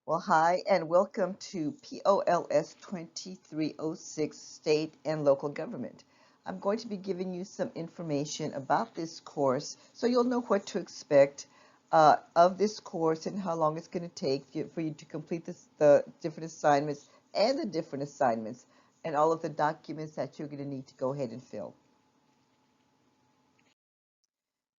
Well, hi, and welcome to POLS 2306 State and Local Government. I'm going to be giving you some information about this course so you'll know what to expect of this course and how long it's going to take for you to complete the different assignments and the different assignments and all of the documents that you're going to need to go ahead and fill.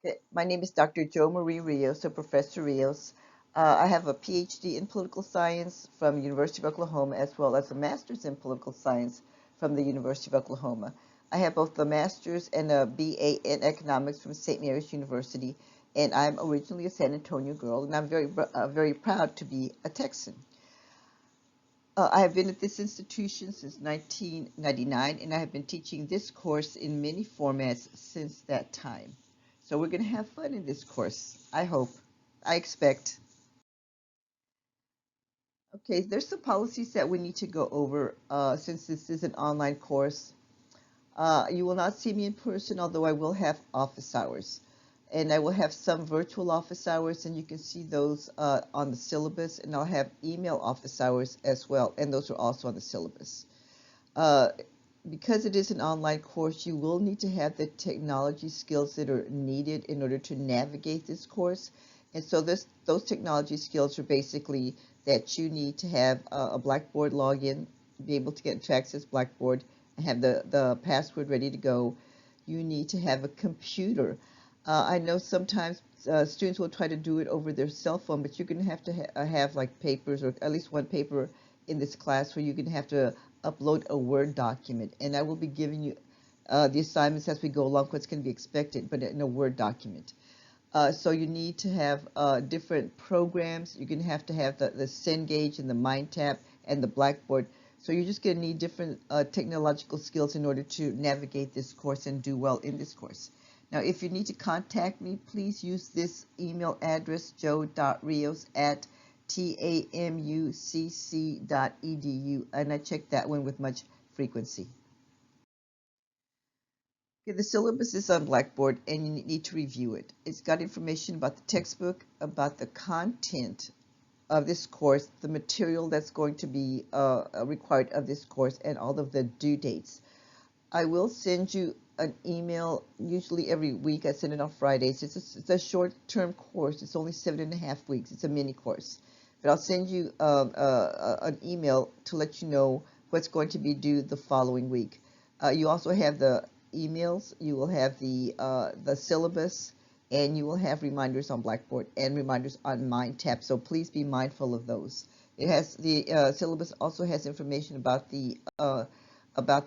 Okay, my name is Dr. Jo Marie Rios, or Professor Rios. I have a PhD in political science from the University of Oklahoma, as well as a master's in political science from the University of Oklahoma. I have both a master's and a BA in economics from St. Mary's University, and I'm originally a San Antonio girl, and I'm very proud to be a Texan. I have been at this institution since 1999, and I have been teaching this course in many formats since that time. So we're going to have fun in this course, I hope, I expect. Okay, there's some policies that we need to go over since this is an online course. You will not see me in person, although I will have office hours. And I will have some virtual office hours, and you can see those on the syllabus. And I'll have email office hours as well, and those are also on the syllabus. Uh, because it is an online course, you will need to have the technology skills that are needed in order to navigate this course. And so those technology skills are basically that you need to have a Blackboard login, be able to get to access Blackboard, and have the password ready to go. You need to have a computer. I know sometimes students will try to do it over their cell phone, but you're going to have to have like papers, or at least one paper in this class where you're going to have to upload a Word document. And I will be giving you the assignments as we go along, what's going to be expected, but in a Word document. So you need to have different programs. You're going to have the Cengage and the MindTap and the Blackboard. So you're just going to need different technological skills in order to navigate this course and do well in this course. Now, if you need to contact me, please use this email address, joe.rios@tamucc.edu, and I check that one with much frequency. Okay, the syllabus is on Blackboard, and you need to review it. It's got information about the textbook, about the content of this course, the material that's going to be required of this course, and all of the due dates. I will send you an email, usually every week. I send it on Fridays. It's a short-term course. It's only 7.5 weeks. It's a mini course. But I'll send you an email to let you know what's going to be due the following week. You also have the emails. You will have the syllabus, and you will have reminders on Blackboard and reminders on MindTap. So please be mindful of those. It has the syllabus also has information about the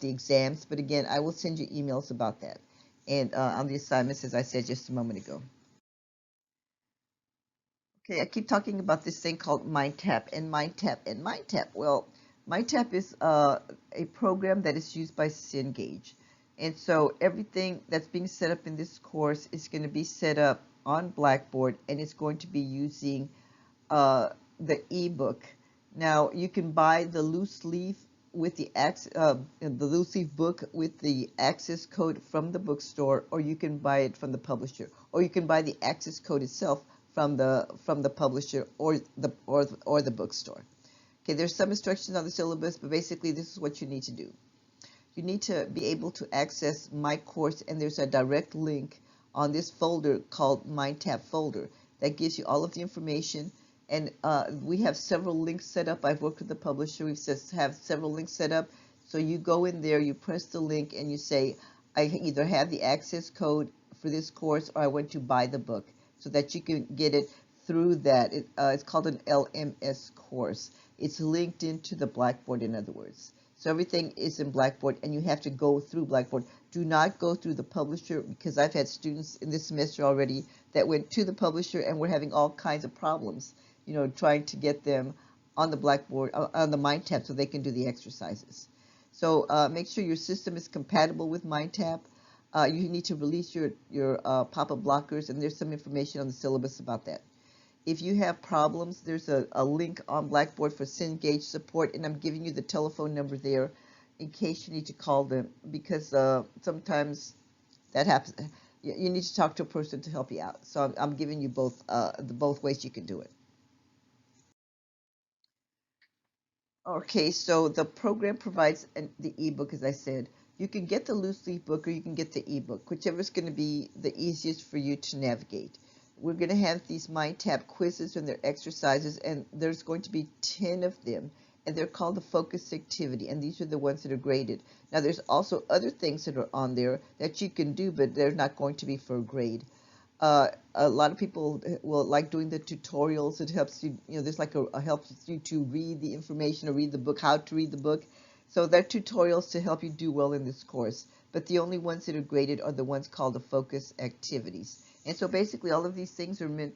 exams, but again, I will send you emails about that and on the assignments, as I said just a moment ago. Okay, I keep talking about this thing called MindTap and MindTap and MindTap. Well, MindTap is a program that is used by Cengage. And so everything that's being set up in this course is going to be set up on Blackboard, and it's going to be using the ebook. Now, you can buy the loose leaf with the loose leaf book with the access code from the bookstore, or you can buy it from the publisher, or you can buy the access code itself from the publisher or the bookstore. Okay, there's some instructions on the syllabus, but basically this is what you need to do. You need to be able to access my course, and there's a direct link on this folder called MindTap folder that gives you all of the information. And we have several links set up. I've worked with the publisher. We have several links set up. So you go in there, you press the link, and you say, I either have the access code for this course, or I want to buy the book, so that you can get it through that. It's called an LMS course. It's linked into the Blackboard, in other words. So everything is in Blackboard, and you have to go through Blackboard. Do not go through the publisher, because I've had students in this semester already that went to the publisher and were having all kinds of problems, trying to get them on the Blackboard, on the MindTap, so they can do the exercises. So make sure your system is compatible with MindTap. You need to release your pop-up blockers, and there's some information on the syllabus about that. If you have problems, there's a link on Blackboard for Cengage support, and I'm giving you the telephone number there in case you need to call them, because sometimes that happens. You need to talk to a person to help you out. So I'm giving you both ways you can do it. Okay, so the program provides the ebook, as I said. You can get the loose leaf book or you can get the ebook, whichever is going to be the easiest for you to navigate. We're going to have these MindTap quizzes and their exercises, and there's going to be 10 of them, and they're called the focus activity, and these are the ones that are graded. Now, there's also other things that are on there that you can do, but they're not going to be for a grade. A lot of people will like doing the tutorials. It helps you, there's like a helps you to read the information or read the book, how to read the book. So they're tutorials to help you do well in this course. But the only ones that are graded are the ones called the focus activities. And so basically all of these things are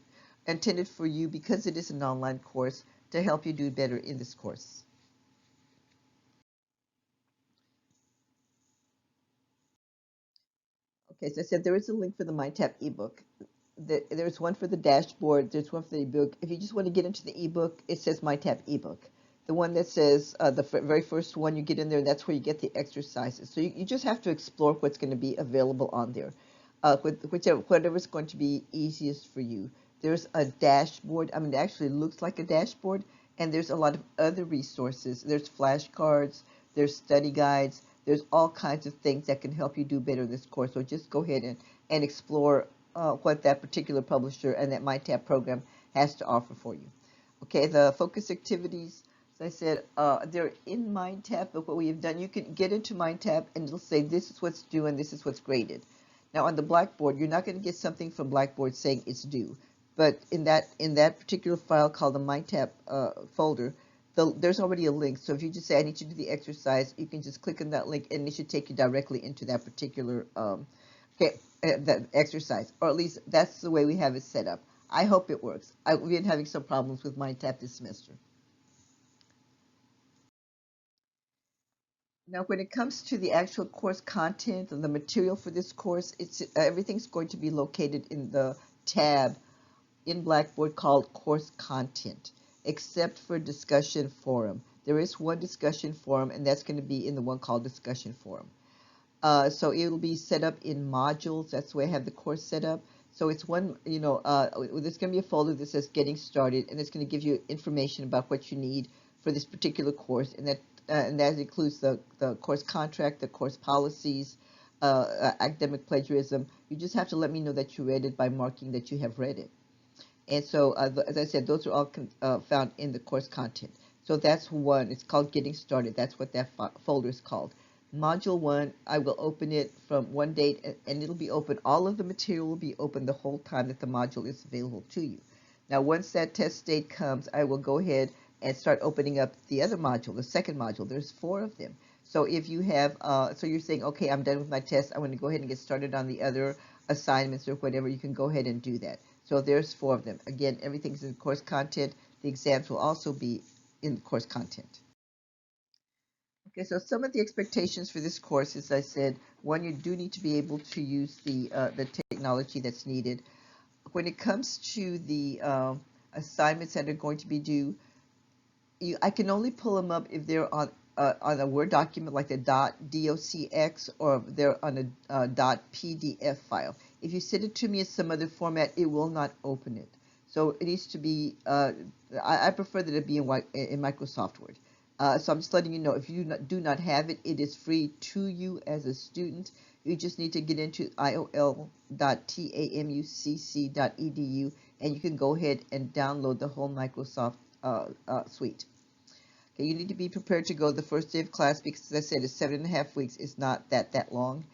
intended for you, because it is an online course, to help you do better in this course. Okay, so I said there is a link for the MindTap ebook. There's one for the dashboard. There's one for the ebook. If you just want to get into the ebook, it says MindTap ebook. The one that says the very first one, you get in there, and that's where you get the exercises. So you just have to explore what's going to be available on there, whatever's going to be easiest for you. There's a dashboard. I mean, it actually looks like a dashboard, and there's a lot of other resources. There's flashcards. There's study guides. There's all kinds of things that can help you do better in this course. So just go ahead and explore what that particular publisher and that MyTab program has to offer for you. Okay, the focus activities, as I said, they're in MindTap, but what we have done, you can get into MindTap and it'll say this is what's due and this is what's graded. Now on the Blackboard, you're not going to get something from Blackboard saying it's due, but in that particular file called the MindTap folder, there's already a link. So if you just say I need to do the exercise, you can just click on that link and it should take you directly into that particular okay, that exercise, or at least that's the way we have it set up. I hope it works. We've been having some problems with MindTap this semester. Now, when it comes to the actual course content and the material for this course, it's everything's going to be located in the tab in Blackboard called Course Content, except for Discussion Forum. There is one discussion forum, and that's going to be in the one called Discussion Forum. So it'll be set up in modules. That's the way I have the course set up. So it's one, there's going to be a folder that says Getting Started, and it's going to give you information about what you need for this particular course, and that includes the course contract, the course policies, academic plagiarism. You just have to let me know that you read it by marking that you have read it. And so, as I said, those are all found in the course content. So that's one. It's called Getting Started. That's what that folder is called. Module 1, I will open it from one date, and it'll be open. All of the material will be open the whole time that the module is available to you. Now, once that test date comes, I will go ahead and start opening up the other module, the second module. There's 4 of them. So if you have, so you're saying, okay, I'm done with my test. I want to go ahead and get started on the other assignments or whatever. You can go ahead and do that. So there's 4 of them. Again, everything's in course content. The exams will also be in course content. Okay, so some of the expectations for this course, as I said, one, you do need to be able to use the technology that's needed. When it comes to the assignments that are going to be due, I can only pull them up if they're on a Word document like a .docx, or if they're on a .pdf file. If you send it to me in some other format, it will not open it. So it needs to be, I prefer that it be in Microsoft Word. So I'm just letting you know, if you do not have it, it is free to you as a student. You just need to get into iol.tamucc.edu, and you can go ahead and download the whole Microsoft suite. Okay, you need to be prepared to go the first day of class because, as I said, it's 7.5 weeks. It's not that long.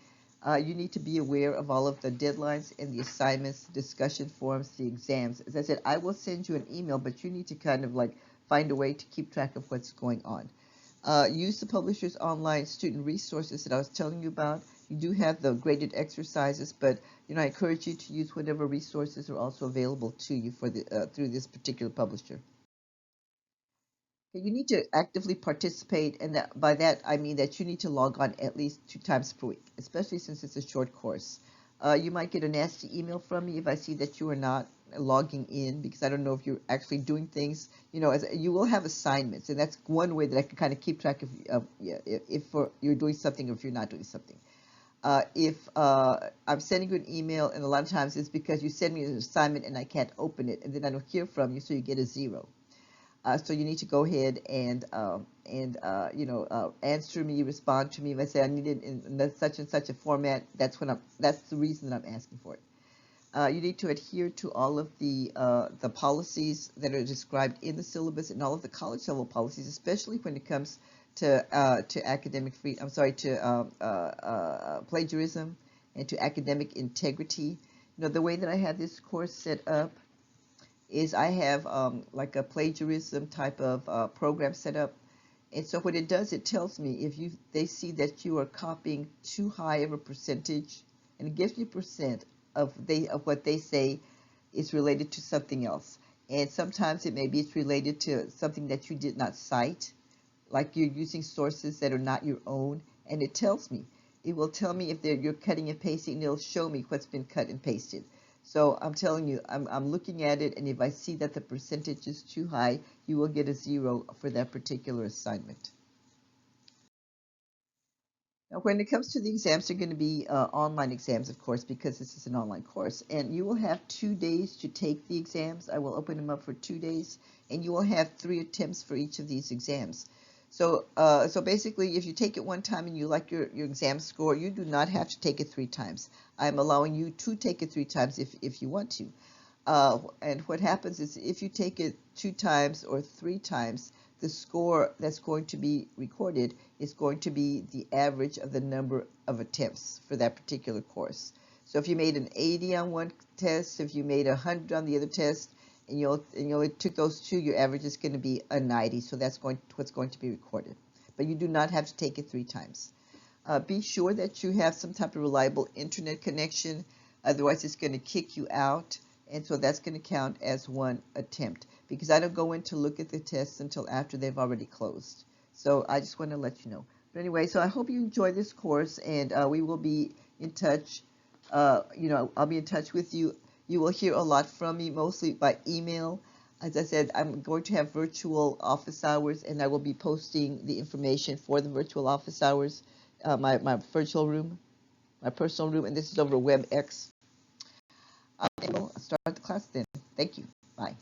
You need to be aware of all of the deadlines and the assignments, the discussion forums, the exams. As I said, I will send you an email, but you need to kind of like find a way to keep track of what's going on. Use the publisher's online student resources that I was telling you about. You do have the graded exercises, but I encourage you to use whatever resources are also available to you for through this particular publisher. You need to actively participate, and by that I mean that you need to log on at least 2 times per week, especially since it's a short course. You might get a nasty email from me if I see that you are not logging in, because I don't know if you're actually doing things. As you will have assignments, and that's one way that I can kind of keep track of if you're doing something or if you're not doing something. If I'm sending you an email, and a lot of times it's because you send me an assignment and I can't open it, and then I don't hear from you, so you get a 0. So you need to go ahead and answer me, respond to me. If I say I need it in such and such a format, that's the reason that I'm asking for it. You need to adhere to all of the policies that are described in the syllabus and all of the college level policies, especially when it comes to academic free. I'm sorry, to plagiarism and to academic integrity. You know, the way that I have this course set up is I have like a plagiarism type of program set up. And so what it does, it tells me if they see that you are copying too high of a percentage, and it gives me percent of what they say is related to something else. And sometimes it's related to something that you did not cite, like you're using sources that are not your own, and it tells me. It will tell me if you're cutting and pasting, and it'll show me what's been cut and pasted. So I'm telling you, I'm looking at it, and if I see that the percentage is too high, you will get a 0 for that particular assignment. Now, when it comes to the exams, they're going to be online exams, of course, because this is an online course. And you will have 2 days to take the exams. I will open them up for 2 days, and you will have 3 attempts for each of these exams. So, so basically, if you take it one time and you like your exam score, you do not have to take it 3 times. I'm allowing you to take it 3 times if you want to. And what happens is if you take it 2 times or 3 times, the score that's going to be recorded is going to be the average of the number of attempts for that particular course. So if you made an 80 on one test, if you made 100 on the other test, and you only took those 2, your average is going to be a 90. So that's what's going to be recorded. But you do not have to take it 3 times. Be sure that you have some type of reliable internet connection. Otherwise, it's going to kick you out. And so that's going to count as 1 attempt, because I don't go in to look at the tests until after they've already closed. So I just want to let you know. But anyway, so I hope you enjoy this course, and we will be in touch. I'll be in touch with you. You will hear a lot from me, mostly by email. As I said, I'm going to have virtual office hours, and I will be posting the information for the virtual office hours, my virtual room, my personal room, and this is over WebEx. And we'll start the class then. Thank you. Bye.